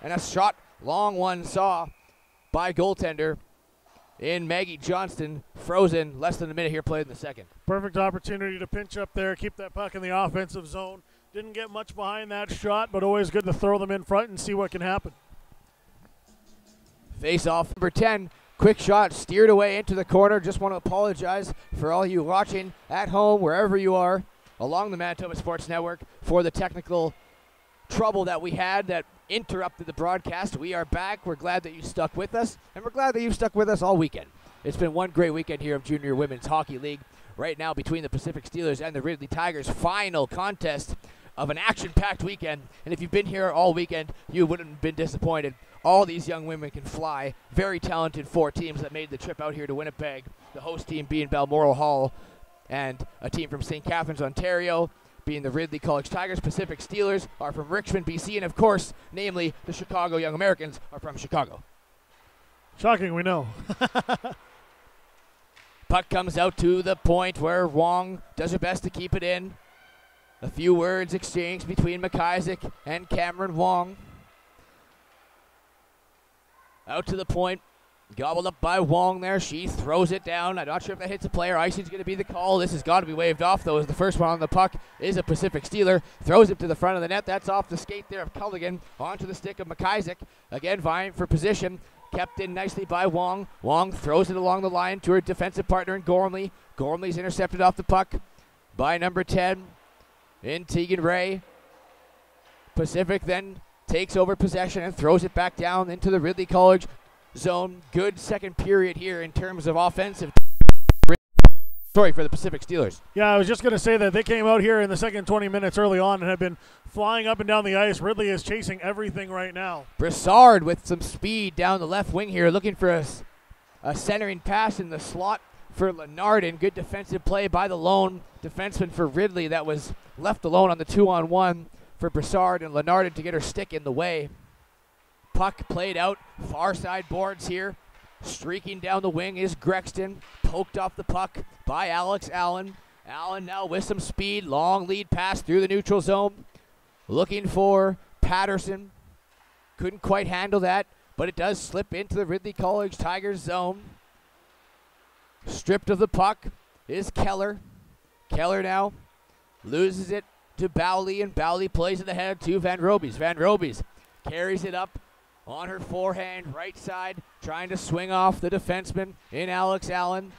and a shot, long one saw by goaltender in Maggie Johnston, frozen. Less than a minute here played in the second. Perfect opportunity to pinch up there, keep that puck in the offensive zone. Didn't get much behind that shot, but always good to throw them in front and see what can happen. Face off number 10. Quick shot steered away into the corner. Just want to apologize for all you watching at home, wherever you are, along the Manitoba Sports Network, for the technical trouble that we had that interrupted the broadcast. We are back. We're glad that you stuck with us, and we're glad that you've stuck with us all weekend. It's been one great weekend here of Junior Women's Hockey League. Right now between the Pacific Steelers and the Ridley Tigers, final contest of an action-packed weekend. And if you've been here all weekend, you wouldn't have been disappointed. All these young women can fly. Very talented 4 teams that made the trip out here to Winnipeg. The host team being Balmoral Hall, and a team from St. Catharines, Ontario, being the Ridley College Tigers. Pacific Steelers are from Richmond, BC, and of course, namely, the Chicago Young Americans are from Chicago. Shocking, we know. Puck comes out to the point where Wong does her best to keep it in. A few words exchanged between McIsaac and Cameron Wong. Out to the point, gobbled up by Wong there. She throws it down. I'm not sure if that hits a player. Icing's going to be the call. This has got to be waved off, though, as the first one on the puck is a Pacific Steeler. Throws it to the front of the net. That's off the skate there of Culligan onto the stick of McIsaac. Again, vying for position. Kept in nicely by Wong. Wong throws it along the line to her defensive partner in Gormley. Gormley's intercepted off the puck by number 10 in Tegan Ray. Pacific then takes over possession and throws it back down into the Ridley College zone. Good second period here in terms of offensive. Sorry, for the Pacific Steelers. Yeah, I was just going to say that they came out here in the second 20 minutes early on and have been flying up and down the ice. Ridley is chasing everything right now. Broussard with some speed down the left wing here, looking for a centering pass in the slot for Lenardin. Good defensive play by the lone defenseman for Ridley that was left alone on the 2-on-1 for Broussard, and Lenardin to get her stick in the way. Puck played out, far side boards here. Streaking down the wing is Grexton, poked off the puck by Alex Allen. Allen now with some speed, long lead pass through the neutral zone. Looking for Patterson. Couldn't quite handle that, but it does slip into the Ridley College Tigers zone. Stripped of the puck is Keller. Keller now loses it to Bowley, and Bowley plays it ahead to Van Robies. Van Robies carries it up on her forehand, right side, trying to swing off the defenseman in Alex Allen.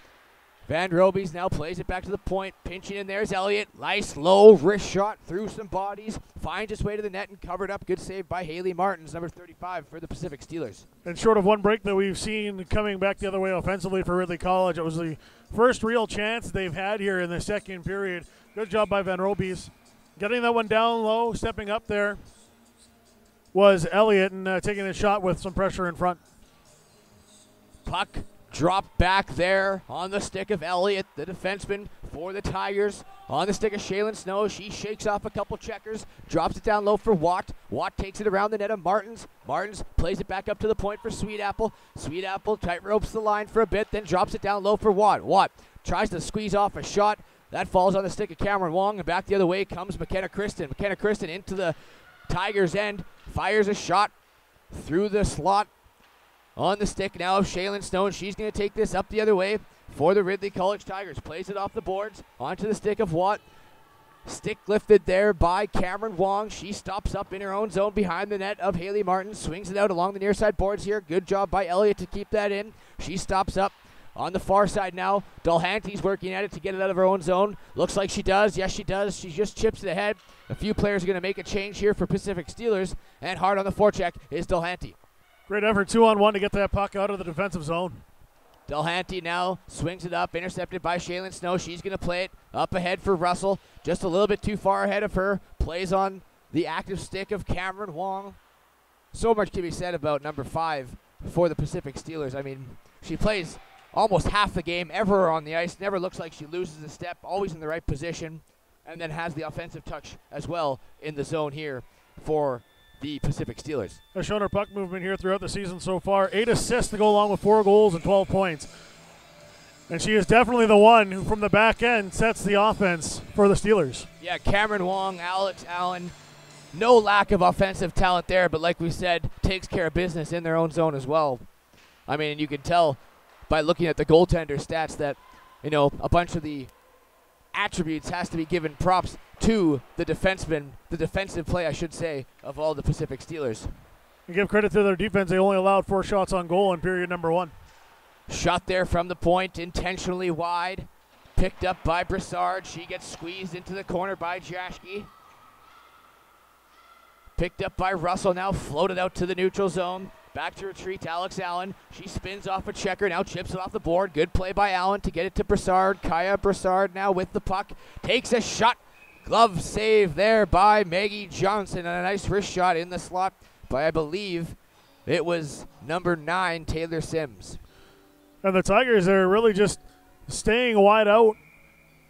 Van Robies now plays it back to the point, pinching in. There's Elliott. Nice low wrist shot through some bodies. Finds its way to the net and covered up. Good save by Haley Martins, number 35 for the Pacific Steelers. And short of one break that we've seen coming back the other way offensively for Ridley College, it was the first real chance they've had here in the second period. Good job by Van Robies. Getting that one down low, stepping up there was Elliott, and taking the shot with some pressure in front. Puck dropped back there on the stick of Elliott, the defenseman for the Tigers. On the stick of Shaylin Snow, she shakes off a couple checkers, drops it down low for Watt. Watt takes it around the net of Martins. Martins plays it back up to the point for Sweetapple. Sweetapple tight ropes the line for a bit, then drops it down low for Watt. Watt tries to squeeze off a shot. That falls on the stick of Cameron Wong, and back the other way comes McKenna Kristen. McKenna Kristen into the Tigers' end, fires a shot through the slot on the stick now of Shaylin Stone. She's going to take this up the other way for the Ridley College Tigers. Plays it off the boards onto the stick of Watt. Stick lifted there by Cameron Wong. She stops up in her own zone behind the net of Haley Martin. Swings it out along the near side boards here. Good job by Elliott to keep that in. She stops up on the far side now. Dulhanty's working at it to get it out of her own zone. Looks like she does. Yes, she does. She just chips it ahead. A few players are going to make a change here for Pacific Steelers. And hard on the forecheck is Dulhanty. Great effort, 2-on-1 to get that puck out of the defensive zone. Dulhanty now swings it up, intercepted by Shaylin Snow. She's going to play it up ahead for Russell. Just a little bit too far ahead of her. Plays on the active stick of Cameron Wong. So much can be said about number 5 for the Pacific Steelers. I mean, she plays almost half the game ever on the ice. Never looks like she loses a step. Always in the right position. And then has the offensive touch as well in the zone here for the Pacific Steelers. Has shown her puck movement here throughout the season so far. 8 assists to go along with 4 goals and 12 points. And she is definitely the one who from the back end sets the offense for the Steelers. Yeah, Cameron Wong, Alex Allen, No lack of offensive talent there, but like we said, takes care of business in their own zone as well. I mean, you can tell by looking at the goaltender stats that, you know, a bunch of the attributes has to be given props to the defenseman, the defensive play, I should say, of all the Pacific Steelers. You give credit to their defense. They only allowed 4 shots on goal in period number 1. Shot there from the point, intentionally wide. Picked up by Brassard. She gets squeezed into the corner by Jaschke. Picked up by Russell, now floated out to the neutral zone. Back to retreat to Alex Allen. She spins off a checker, now chips it off the board. Good play by Allen to get it to Brassard. Kaya Brassard now with the puck. Takes a shot. Glove save there by Maggie Johnson. And a nice wrist shot in the slot by, I believe, it was number 9, Taylor Sims. And the Tigers are really just staying wide out.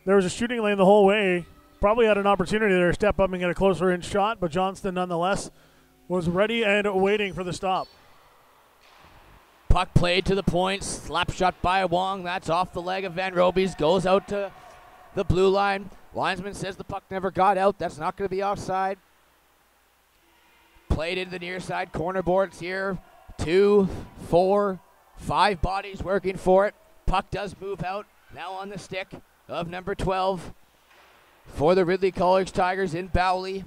There was a shooting lane the whole way. Probably had an opportunity there to step up and get a closer in shot, but Johnston nonetheless was ready and waiting for the stop. Puck played to the point, slap shot by Wong. That's off the leg of Van Robies, goes out to the blue line. Linesman says the puck never got out. That's not going to be offside. Played into the near side corner boards here. 2, 4, 5 bodies working for it. Puck does move out. Now on the stick of number 12 for the Ridley College Tigers in Bowley.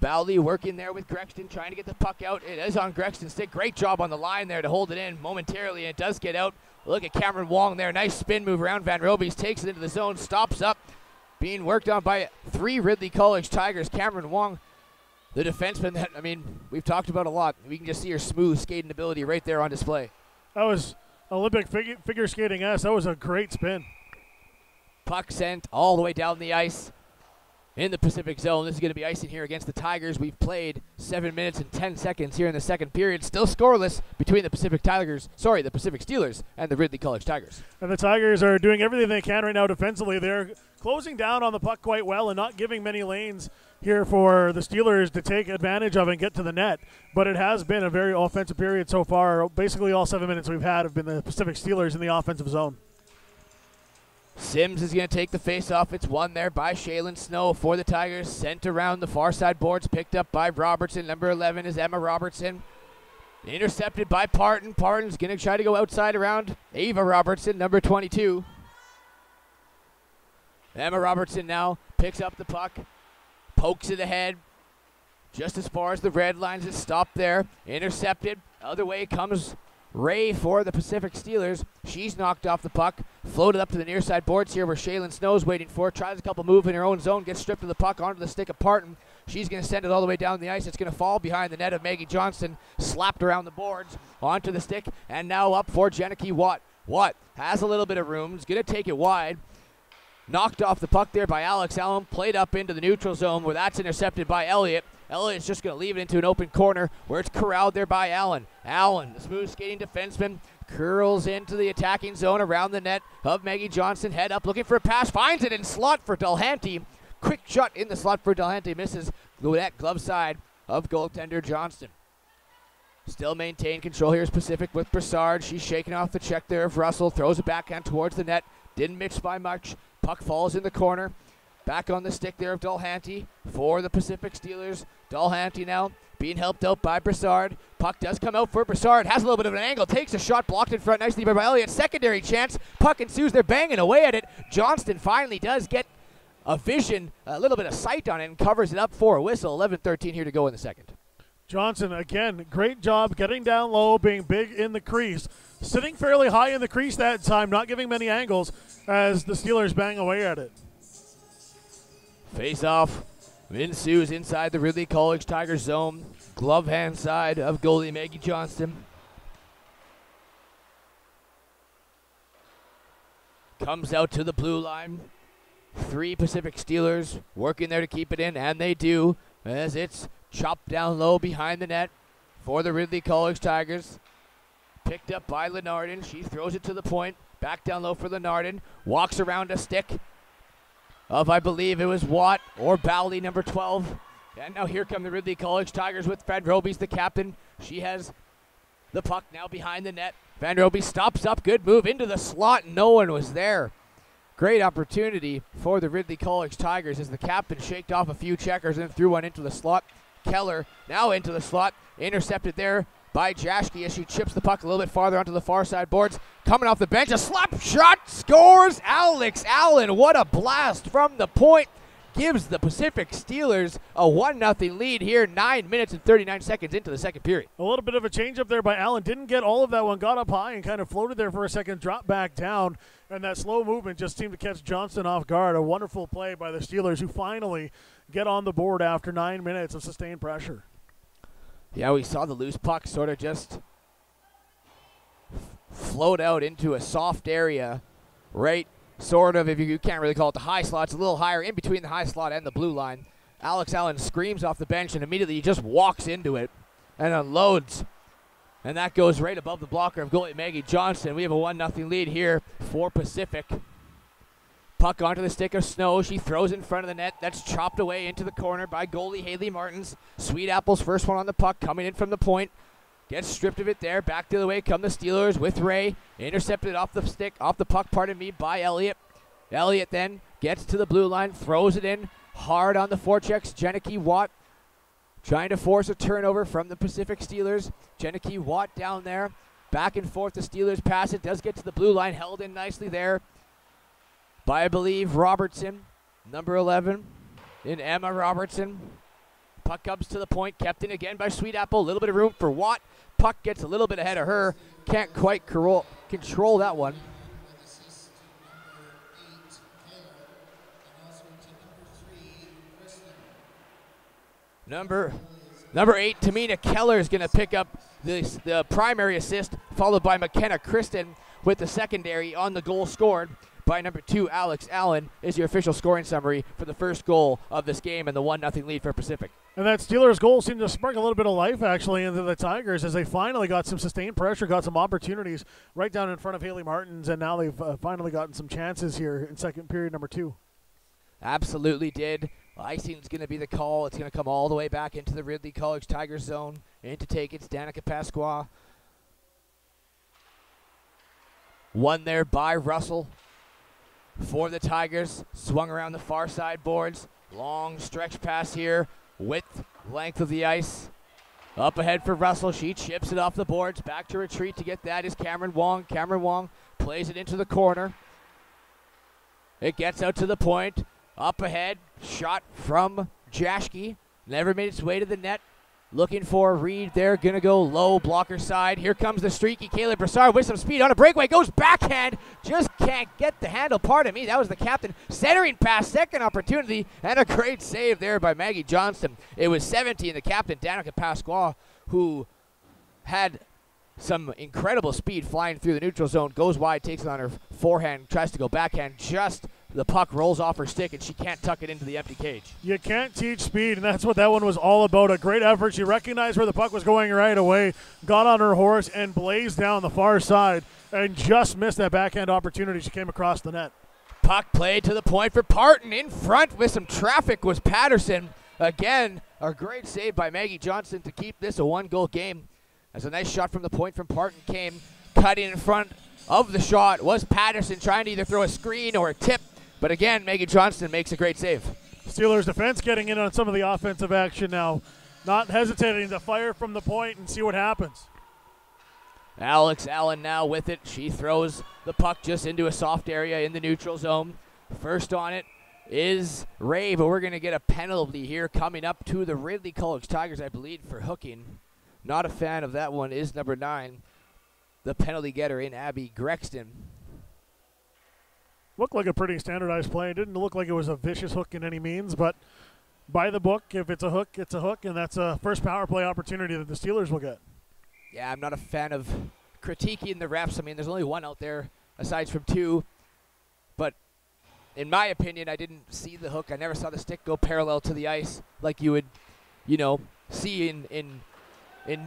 Bowley working there with Grexton, trying to get the puck out. It is on Grexton's stick. Great job on the line there to hold it in momentarily, and it does get out. Look at Cameron Wong there. Nice spin move around Van Robies. Takes it into the zone, stops up. Being worked on by 3 Ridley College Tigers. Cameron Wong, the defenseman that, I mean, we've talked about a lot. We can just see her smooth skating ability right there on display. That was Olympic figure skating S. That was a great spin. Puck sent all the way down the ice in the Pacific Zone. This is going to be icing here against the Tigers. We've played 7 minutes and 10 seconds here in the second period. Still scoreless between the Pacific Steelers and the Ridley College Tigers. And the Tigers are doing everything they can right now defensively. They're closing down on the puck quite well and not giving many lanes here for the Steelers to take advantage of and get to the net. But it has been a very offensive period so far. Basically all 7 minutes we've had have been the Pacific Steelers in the offensive zone. Sims is going to take the face-off. It's won there by Shaylin Snow for the Tigers. Sent around the far side boards. Picked up by Robertson. Number 11 is Emma Robertson. Intercepted by Parton. Parton's going to try to go outside around Ava Robertson, number 22. Emma Robertson now picks up the puck. Pokes it ahead. Just as far as the red lines. It's stopped there. Intercepted. Other way comes Ray for the Pacific Steelers. She's knocked off the puck. Floated up to the near side boards here where Shaylin Snow's waiting for it. Tries a couple move in her own zone. Gets stripped of the puck onto the stick of Parton. She's going to send it all the way down the ice. It's going to fall behind the net of Maggie Johnston. Slapped around the boards. Onto the stick. And now up for Jenneke Watt. Watt has a little bit of room. Is going to take it wide. Knocked off the puck there by Alex Allen. Played up into the neutral zone where that's intercepted by Elliott. Elliott's just going to leave it into an open corner where it's corralled there by Allen. Allen, the smooth skating defenseman, curls into the attacking zone around the net of Maggie Johnson. Head up, looking for a pass, finds it in slot for Delhanty. Quick shot in the slot for Delhanty, misses that glove side of goaltender Johnston. Still maintain control here is Pacific with Brassard. She's shaking off the check there of Russell, throws it backhand towards the net. Didn't mix by much. Puck falls in the corner. Back on the stick there of Delhanty for the Pacific Steelers. Delhanty now being helped out by Brassard. Puck does come out for Brassard. Has a little bit of an angle. Takes a shot blocked in front nicely by Elliott. Secondary chance. Puck ensues. They're banging away at it. Johnston finally does get a vision, a little bit of sight on it, and covers it up for a whistle. 11:13 here to go in the second. Johnson, again, great job getting down low, being big in the crease. Sitting fairly high in the crease that time, not giving many angles as the Steelers bang away at it. Face-off ensues inside the Ridley College Tigers zone. Glove hand side of goalie Maggie Johnston. Comes out to the blue line. 3 Pacific Steelers working there to keep it in, and they do, as it's chopped down low behind the net for the Ridley College Tigers. Picked up by Lenardin. She throws it to the point. Back down low for Lenardin. Walks around a stick of, I believe it was Watt or Bowley, number 12. And now here come the Ridley College Tigers with Van Robies, the captain. She has the puck now behind the net. Van Robies stops up. Good move into the slot. No one was there. Great opportunity for the Ridley College Tigers as the captain shaked off a few checkers and threw one into the slot. Keller now into the slot, intercepted there by Jaschke as she chips the puck a little bit farther onto the far side boards. Coming off the bench, a slap shot, scores Alex Allen. What a blast from the point. Gives the Pacific Steelers a 1-0 lead here, 9 minutes and 39 seconds into the second period. A little bit of a change up there by Allen. Didn't get all of that one. Got up high and kind of floated there for a second, dropped back down. And that slow movement just seemed to catch Johnston off guard. A wonderful play by the Steelers, who finally get on the board after 9 minutes of sustained pressure. Yeah, we saw the loose puck sort of just float out into a soft area, right? Sort of, if you can't really call it the high slot, it's a little higher in between the high slot and the blue line. Alex Allen screams off the bench and immediately he just walks into it and unloads. And that goes right above the blocker of goalie Maggie Johnston. We have a 1-0 lead here for Pacific. Puck onto the stick of Snow. She throws in front of the net. That's chopped away into the corner by goalie Haley Martins. Sweet Apple's first one on the puck, coming in from the point. Gets stripped of it there. Back the other way come the Steelers with Ray. Intercepted off the stick, off the puck, by Elliott. Elliott then gets to the blue line, throws it in hard on the forechecks. Jenneke Watt trying to force a turnover from the Pacific Steelers. Jenneke Watt down there. Back and forth the Steelers pass. It does get to the blue line, held in nicely there by, I believe, Robertson, number 11, in Emma Robertson. Puck comes to the point, kept in again by Sweet Apple. A little bit of room for Watt. Puck gets a little bit ahead of her. Can't quite control that one. Number 8, Tamina Keller, is going to pick up the primary assist, followed by McKenna Kristen with the secondary on the goal scored by number 2, Alex Allen, is your official scoring summary for the first goal of this game and the 1-0 lead for Pacific. And that Steelers goal seemed to spark a little bit of life, actually, into the Tigers as they finally got some sustained pressure, got some opportunities right down in front of Haley Martins, and now they've finally gotten some chances here in second period number 2. Absolutely did. Icing's going to be the call. It's going to come all the way back into the Ridley College Tigers zone. In to take it's Danica Pasqua. Won there by Russell for the Tigers. Swung around the far side boards. Long stretch pass here. Width, length of the ice. Up ahead for Russell. She chips it off the boards. Back to retreat to get that is Cameron Wong. Cameron Wong plays it into the corner. It gets out to the point. Up ahead. Shot from Jaschke. Never made its way to the net. Looking for a read there. Going to go low, blocker side. Here comes the streaky Caleb Brassard with some speed on a breakaway. Goes backhand. Just can't get the handle. Pardon me. That was the captain. Centering pass. Second opportunity. And a great save there by Maggie Johnston. It was 17. The captain, Danica Pasqua, who had some incredible speed flying through the neutral zone. Goes wide. Takes it on her forehand. Tries to go backhand. Just the puck rolls off her stick, and she can't tuck it into the empty cage. You can't teach speed, and that's what that one was all about. A great effort. She recognized where the puck was going right away, got on her horse, and blazed down the far side, and just missed that backhand opportunity. She came across the net. Puck played to the point for Parton. In front with some traffic was Patterson. Again, a great save by Maggie Johnston to keep this a one-goal game. As a nice shot from the point from Parton came. Cutting in front of the shot was Patterson, trying to either throw a screen or a tip. But again, Maggie Johnston makes a great save. Steelers defense getting in on some of the offensive action now. Not hesitating to fire from the point and see what happens. Alex Allen now with it. She throws the puck just into a soft area in the neutral zone. First on it is Ray, but we're going to get a penalty here coming up to the Ridley College Tigers, I believe, for hooking. Not a fan of that one is number 9, the penalty getter in Abby Grexton. Looked like a pretty standardized play. It didn't look like it was a vicious hook in any means, but by the book, if it's a hook, it's a hook, and that's a first power play opportunity that the Steelers will get. Yeah, I'm not a fan of critiquing the refs. I mean, there's only one out there aside from 2. But in my opinion, I didn't see the hook. I never saw the stick go parallel to the ice like you would, see in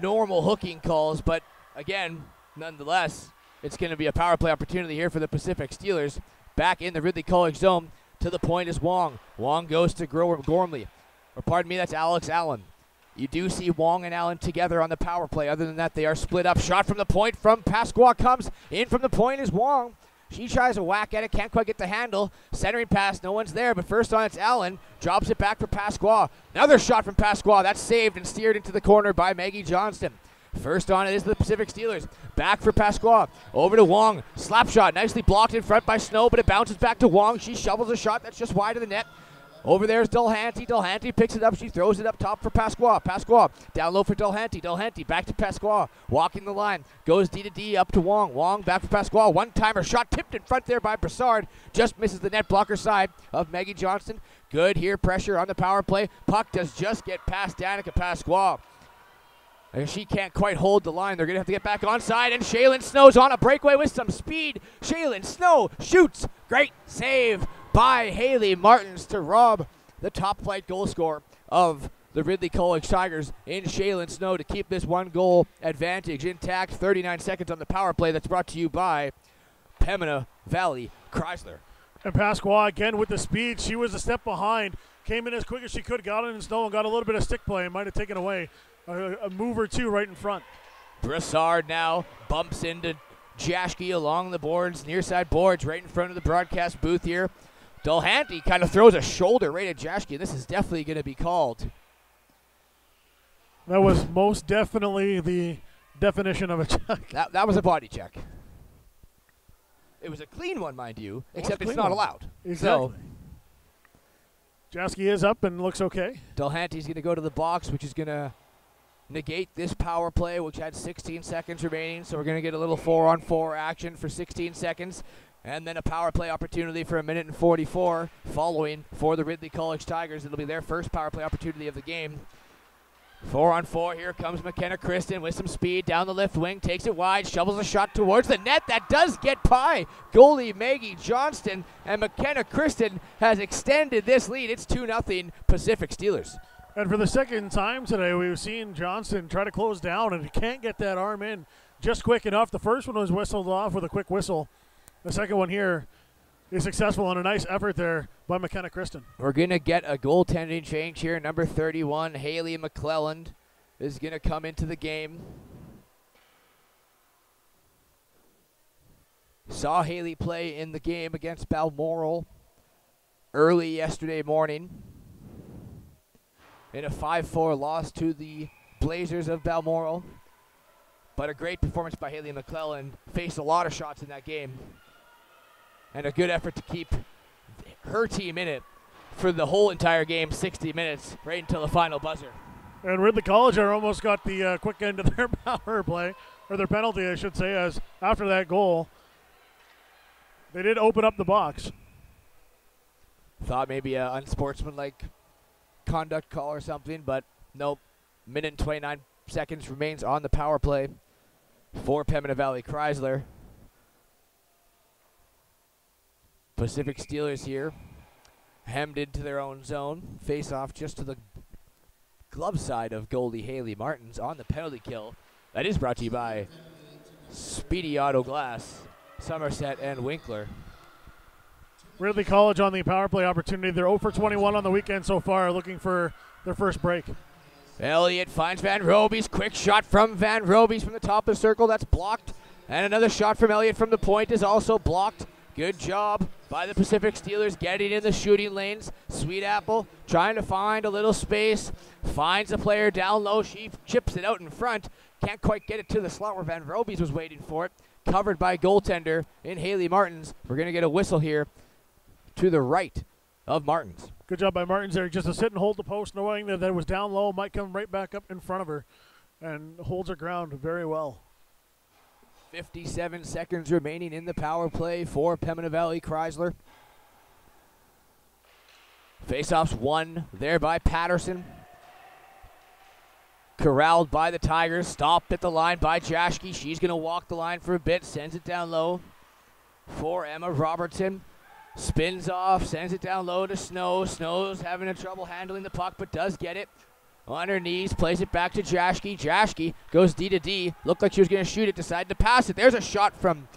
normal hooking calls. But again, nonetheless, it's going to be a power play opportunity here for the Pacific Steelers. Back in the Ridley College zone. To the point is Wong. Wong goes to Gormley. Or pardon me, that's Alex Allen. You do see Wong and Allen together on the power play. Other than that, they are split up. Shot from the point from Pasqua comes. In from the point is Wong. She tries a whack at it, can't quite get the handle. Centering pass, no one's there, but first on it's Allen. Drops it back for Pasqua. Another shot from Pasqua. That's saved and steered into the corner by Maggie Johnston. First on it is the Pacific Steelers. Back for Pasqua. Over to Wong. Slap shot. Nicely blocked in front by Snow, but it bounces back to Wong. She shovels a shot that's just wide of the net. Over there is Dulhanty. Dulhanty picks it up. She throws it up top for Pasqua. Pasqua down low for Dulhanty. Dulhanty back to Pasqua. Walking the line. Goes D to D up to Wong. Wong back for Pasqua. One-timer shot tipped in front there by Brassard. Just misses the net blocker side of Maggie Johnston. Good here. Pressure on the power play. Puck does just get past Danica Pasqua. And she can't quite hold the line. They're going to have to get back onside. And Shaylin Snow's on a breakaway with some speed. Shaylin Snow shoots. Great save by Haley Martins to rob the top flight goal scorer of the Ridley College Tigers in Shaylin Snow to keep this 1-goal advantage intact. 39 seconds on the power play. That's brought to you by Pembina Valley Chrysler. And Pasqua again with the speed. She was a step behind. Came in as quick as she could. Got in Snow and got a little bit of stick play and might have taken away a move or two right in front. Brassard now bumps into Jaschke along the boards, near side boards, right in front of the broadcast booth here. Dulhanty kind of throws a shoulder right at Jaschke. This is definitely going to be called. That was most definitely the definition of a check. That was a body check. It was a clean one, mind you, except it's not allowed. Exactly. So Jaschke is up and looks okay. Dulhanty's going to go to the box, which is going to negate this power play, which had 16 seconds remaining. So we're going to get a little 4-on-4 action for 16 seconds. And then a power play opportunity for 1:44 following for the Ridley College Tigers. It'll be their first power play opportunity of the game. 4-on-4, here comes McKenna Kristen with some speed down the left wing, takes it wide, shovels a shot towards the net. That does get by goalie Maggie Johnston, and McKenna Kristen has extended this lead. It's 2-0 Pacific Steelers. And for the second time today, we've seen Johnston try to close down, and he can't get that arm in just quick enough. The first one was whistled off with a quick whistle. The second one here is successful, and a nice effort there by McKenna Kristen. We're going to get a goaltending change here. Number 31, Haley McClelland, is going to come into the game. Saw Haley play in the game against Balmoral early yesterday morning in a 5-4 loss to the Blazers of Balmoral. But a great performance by Haley McClelland. Faced a lot of shots in that game. And a good effort to keep her team in it for the whole entire game, 60 minutes, right until the final buzzer. And Ridley College almost got the quick end of their power play, or their penalty, I should say, as after that goal, they did open up the box. Thought maybe an unsportsmanlike conduct call or something, but nope. 1:29 seconds remains on the power play for Pembina Valley Chrysler. Pacific Steelers here, hemmed into their own zone. Face off just to the glove side of goalie Haley Martins on the penalty kill. That is brought to you by Speedy Auto Glass, Somerset and Winkler. Ridley College on the power play opportunity. They're 0 for 21 on the weekend so far, looking for their first break. Elliott finds Van Robies. Quick shot from Van Robies from the top of the circle. That's blocked. And another shot from Elliott from the point is also blocked. Good job by the Pacific Steelers getting in the shooting lanes. Sweet Apple trying to find a little space. Finds a player down low. She chips it out in front. Can't quite get it to the slot where Van Robies was waiting for it. Covered by goaltender in Haley Martins. We're going to get a whistle here to the right of Martins. Good job by Martins there, just to sit and hold the post, knowing that it was down low, might come right back up in front of her, and holds her ground very well. 57 seconds remaining in the power play for Pembina Valley Chrysler. Faceoffs won there by Patterson. Corralled by the Tigers, stopped at the line by Jaschke. She's going to walk the line for a bit, sends it down low for Emma Robertson. Spins off, sends it down low to Snow. Snow's having a trouble handling the puck, but does get it. On her knees, plays it back to Jaschke. Jaschke goes D to D. Looked like she was going to shoot it, decided to pass it. There's a shot from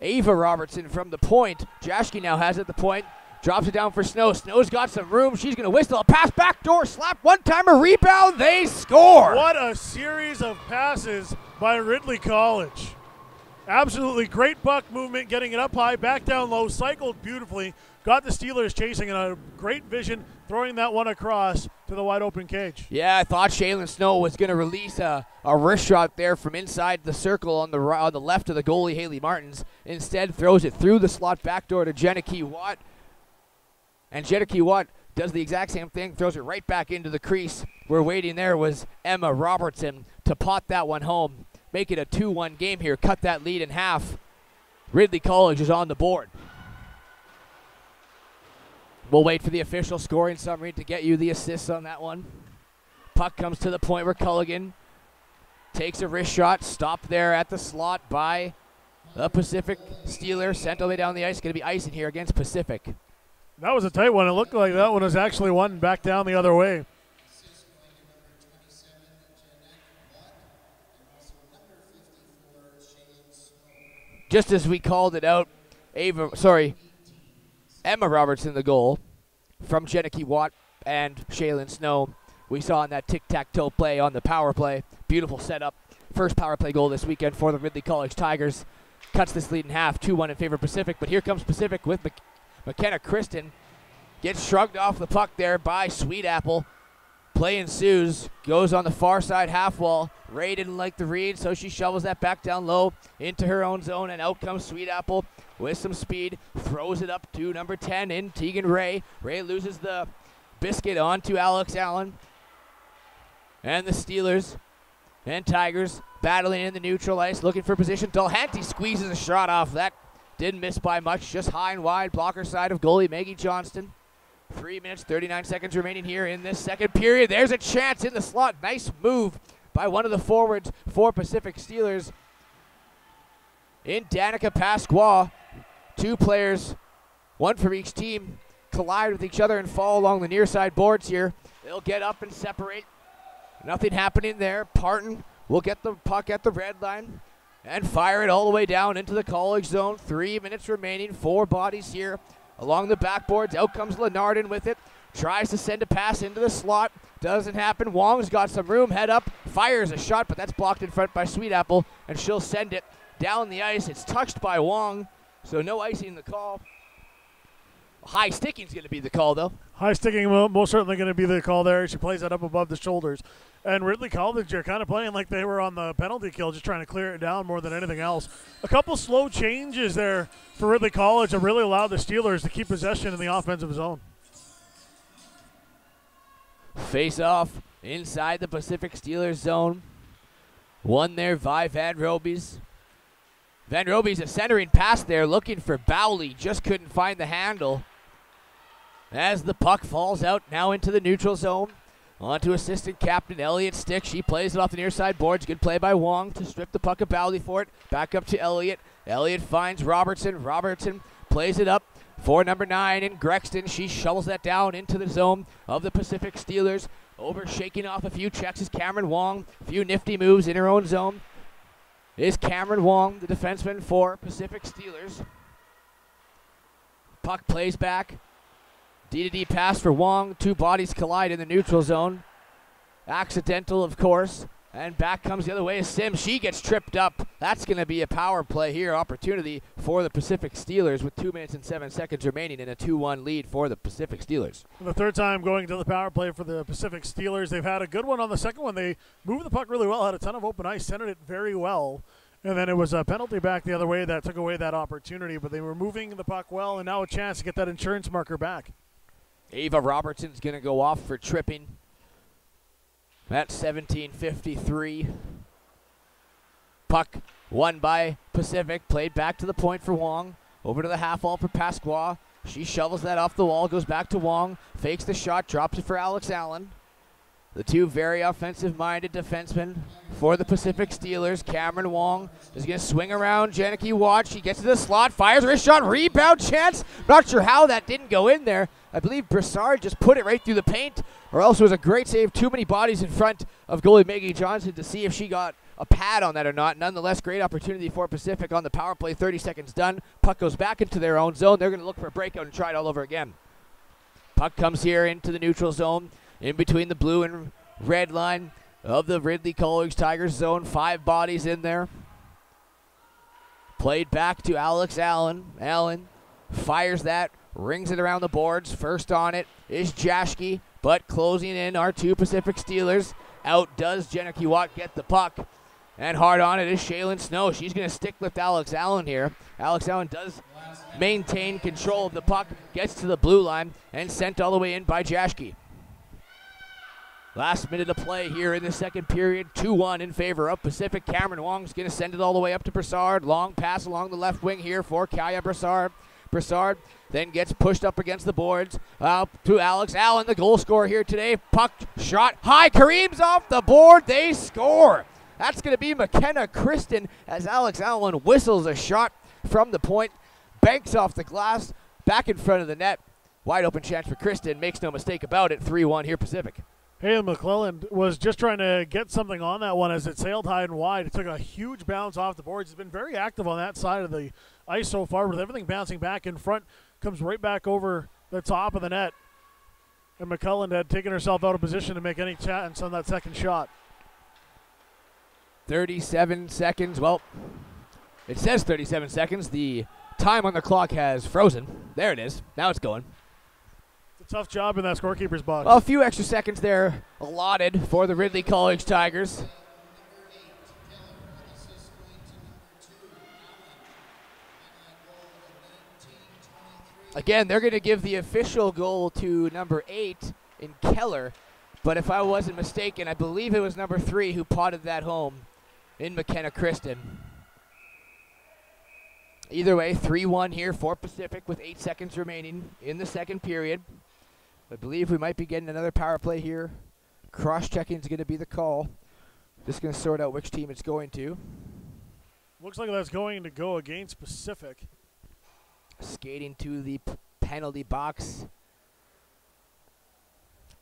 Ava Robertson from the point. Jaschke now has it at the point. Drops it down for Snow. Snow's got some room. She's going to whistle. A pass, backdoor slap, one-timer, rebound. They score. What a series of passes by Ridley College. Absolutely great puck movement, getting it up high, back down low, cycled beautifully, got the Steelers chasing, and a great vision, throwing that one across to the wide open cage. Yeah, I thought Shaylin Snow was going to release a wrist shot there from inside the circle on the left of the goalie, Haley Martins. Instead, throws it through the slot backdoor to Jenna Key Watt. And Jenna Key Watt does the exact same thing, throws it right back into the crease. Where waiting there was Emma Robertson to pot that one home. Make it a 2-1 game here, cut that lead in half. Ridley College is on the board. We'll wait for the official scoring summary to get you the assists on that one. Puck comes to the point where Culligan takes a wrist shot, stopped there at the slot by the Pacific Steelers. Sent all the way down the ice, going to be icing here against Pacific. That was a tight one. It looked like that one was actually one back down the other way. Just as we called it out, Emma Robertson the goal from Jenna Key Watt and Shaylin Snow. We saw in that tic-tac-toe play on the power play. Beautiful setup. First power play goal this weekend for the Ridley College Tigers. Cuts this lead in half, 2-1 in favor of Pacific. But here comes Pacific with McKenna Kristen. Gets shrugged off the puck there by Sweet Apple. Play ensues, goes on the far side half wall. Ray didn't like the read, so she shovels that back down low into her own zone, and out comes Sweet Apple with some speed. Throws it up to number 10 in Tegan Ray. Ray loses the biscuit on to Alex Allen. And the Steelers and Tigers battling in the neutral ice, looking for position. Dulhanty squeezes a shot off. That didn't miss by much, just high and wide, blocker side of goalie Maggie Johnston. 3 minutes, 39 seconds remaining here in this second period. There's a chance in the slot. Nice move by one of the forwards for Pacific Steelers in Danica Pasqua. Two players, one for each team, collide with each other and fall along the near side boards here. They'll get up and separate. Nothing happening there. Parton will get the puck at the red line and fire it all the way down into the college zone. 3 minutes remaining, 4 bodies here along the backboards. Out comes Lenardin with it. Tries to send a pass into the slot. Doesn't happen. Wong's got some room. Head up. Fires a shot, but that's blocked in front by Sweet Apple, and she'll send it down the ice. It's touched by Wong, so no icing the call. High sticking's going to be the call, though. High sticking most certainly going to be the call there. She plays that up above the shoulders. And Ridley College are kind of playing like they were on the penalty kill, just trying to clear it down more than anything else. A couple slow changes there for Ridley College that really allowed the Steelers to keep possession in the offensive zone. Face off inside the Pacific Steelers zone. One there by Van Robies. Van Robies a centering pass there, looking for Bowley. Just couldn't find the handle. As the puck falls out now into the neutral zone. On to assistant captain Elliott Stick. She plays it off the near side boards. Good play by Wong to strip the puck of Bowley for it. Back up to Elliott. Elliott finds Robertson. Robertson plays it up for number 9 in Grexton. She shovels that down into the zone of the Pacific Steelers. Over shaking off a few checks is Cameron Wong. A few nifty moves in her own zone. Is Cameron Wong, the defenseman for Pacific Steelers. Puck plays back. D-to-D pass for Wong. 2 bodies collide in the neutral zone. Accidental, of course. And back comes the other way is Sims. She gets tripped up. That's going to be a power play here. Opportunity for the Pacific Steelers with 2 minutes and 7 seconds remaining in a 2-1 lead for the Pacific Steelers. The third time going to the power play for the Pacific Steelers. They've had a good one on the second one. They moved the puck really well, had a ton of open ice, centered it very well. And then it was a penalty back the other way that took away that opportunity. But they were moving the puck well, and now a chance to get that insurance marker back. Ava Robertson's going to go off for tripping. At 17:53. Puck won by Pacific. Played back to the point for Wong. Over to the half wall for Pasqua. She shovels that off the wall. Goes back to Wong. Fakes the shot. Drops it for Alex Allen. The two very offensive-minded defensemen for the Pacific Steelers. Cameron Wong is going to swing around Janicki Watt. She gets to the slot, fires her shot, rebound chance. Not sure how that didn't go in there. I believe Broussard just put it right through the paint, or else it was a great save. Too many bodies in front of goalie Maggie Johnson to see if she got a pad on that or not. Nonetheless, great opportunity for Pacific on the power play. 30 seconds done. Puck goes back into their own zone. They're going to look for a breakout and try it all over again. Puck comes here into the neutral zone. In between the blue and red line of the Ridley College Tigers zone. 5 bodies in there. Played back to Alex Allen. Allen fires that, rings it around the boards. First on it is Jaschke, but closing in our two Pacific Steelers. Outdoes Jenna Kiwat get the puck. And hard on it is Shaylin Snow. She's going to stick lift Alex Allen here. Alex Allen does maintain control of the puck, gets to the blue line, and sent all the way in by Jaschke. Last minute of play here in the second period, 2-1 in favor of Pacific. Cameron Wong's going to send it all the way up to Brassard. Long pass along the left wing here for Kaya Brassard. Brassard then gets pushed up against the boards. Up to Alex Allen, the goal scorer here today. Puck shot high. Kareem's off the board. They score. That's going to be McKenna Kristen as Alex Allen whistles a shot from the point. Banks off the glass. Back in front of the net. Wide open chance for Kristen. Makes no mistake about it. 3-1 here Pacific. Hayden McClellan was just trying to get something on that one as it sailed high and wide. It took a huge bounce off the boards. He's been very active on that side of the ice so far with everything bouncing back in front. Comes right back over the top of the net. And McClellan had taken herself out of position to make any chance on that second shot. 37 seconds. Well, it says 37 seconds. The time on the clock has frozen. There it is. Now it's going. Tough job in that scorekeeper's box. Well, a few extra seconds there allotted for the Ridley College Tigers. Again, they're going to give the official goal to number 8 in Keller. But if I wasn't mistaken, I believe it was number 3 who potted that home in McKenna Kristen. Either way, 3-1 here for Pacific with 8 seconds remaining in the second period. I believe we might be getting another power play here. Cross-checking is going to be the call. Just going to sort out which team it's going to. Looks like that's going to go against Pacific. Skating to the penalty box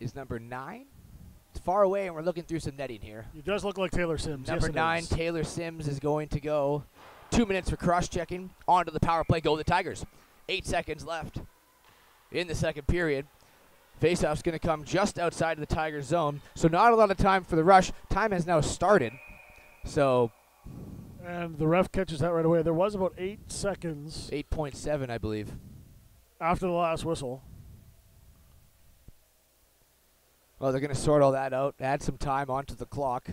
is number 9. It's far away, and we're looking through some netting here. It does look like Taylor Sims. Number 9, Taylor Sims is going to go. 2 minutes for cross-checking. On to the power play. Go the Tigers. 8 seconds left in the second period. Faceoff's going to come just outside of the Tigers' zone, so not a lot of time for the rush. Time has now started, so. And the ref catches that right away. There was about 8 seconds. 8.7, I believe. After the last whistle. Well, they're going to sort all that out, add some time onto the clock.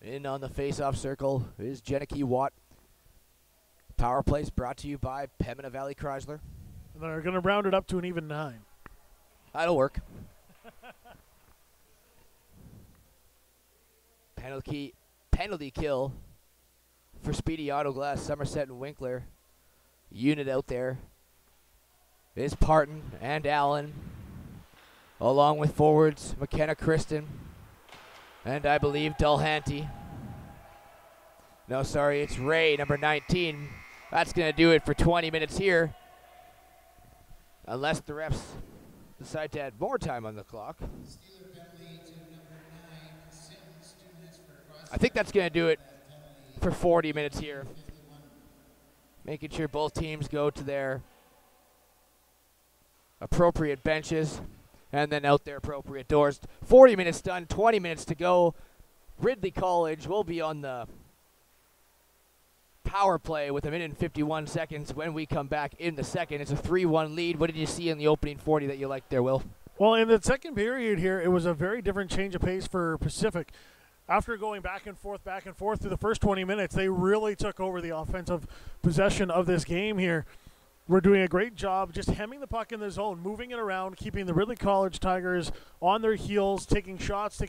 In on the faceoff circle is Jennieke Watt. Power plays brought to you by Pembina Valley Chrysler. And they're going to round it up to an even 9. That'll work. Penalty kill for Speedy Autoglass, Somerset and Winkler. Unit out there is Parton and Allen, along with forwards McKenna Kristen and I believe Dulhanty. No, sorry, it's Ray, number 19. That's going to do it for 20 minutes here, unless the refs decide to add more time on the clock. I think that's going to do it for 40 minutes here. Making sure both teams go to their appropriate benches and then out their appropriate doors. 40 minutes done, 20 minutes to go. Ridley College will be on the power play with 1 minute and 51 seconds when we come back in the second. It's a 3-1 lead. What did you see in the opening 40 that you liked there, Will? Well, in the second period here, it was a very different change of pace for Pacific. After going back and forth through the first 20 minutes, they really took over the offensive possession of this game here. We're doing a great job just hemming the puck in the zone, moving it around, keeping the Ridley College Tigers on their heels, taking shots.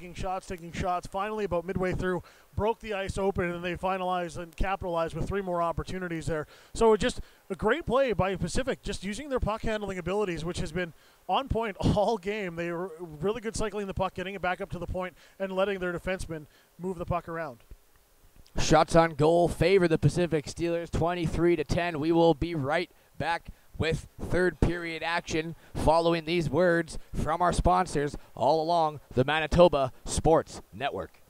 Finally, about midway through, broke the ice open, and they finalized and capitalized with 3 more opportunities there. So just a great play by Pacific, just using their puck handling abilities, which has been on point all game. They were really good cycling the puck, getting it back up to the point, and letting their defensemen move the puck around. Shots on goal favor the Pacific Steelers, 23-10. We will be right back with third period action following these words from our sponsors all along the Manitoba Sports Network.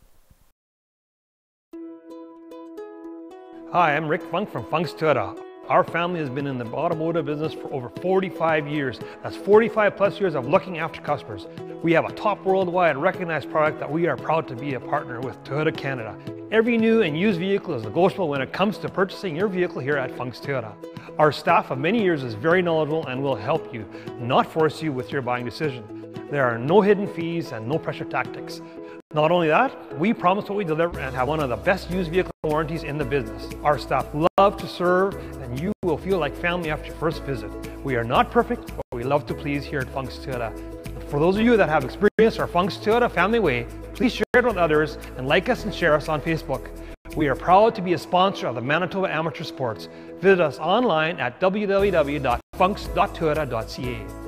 Hi, I'm Rick Funk from Funk's Toyota. Our family has been in the automotive business for over 45 years. That's 45 plus years of looking after customers. We have a top worldwide recognized product that we are proud to be a partner with Toyota Canada. Every new and used vehicle is negotiable when it comes to purchasing your vehicle here at Funk's Toyota. Our staff of many years is very knowledgeable and will help you, not force you with your buying decision. There are no hidden fees and no pressure tactics. Not only that, we promise what we deliver and have one of the best used vehicle warranties in the business. Our staff love to serve and you will feel like family after your first visit. We are not perfect, but we love to please here at Funk's Toyota. For those of you that have experienced our Funk's Toyota family way, please share it with others and like us and share us on Facebook. We are proud to be a sponsor of the Manitoba Amateur Sports. Visit us online at www.funks.toyota.ca.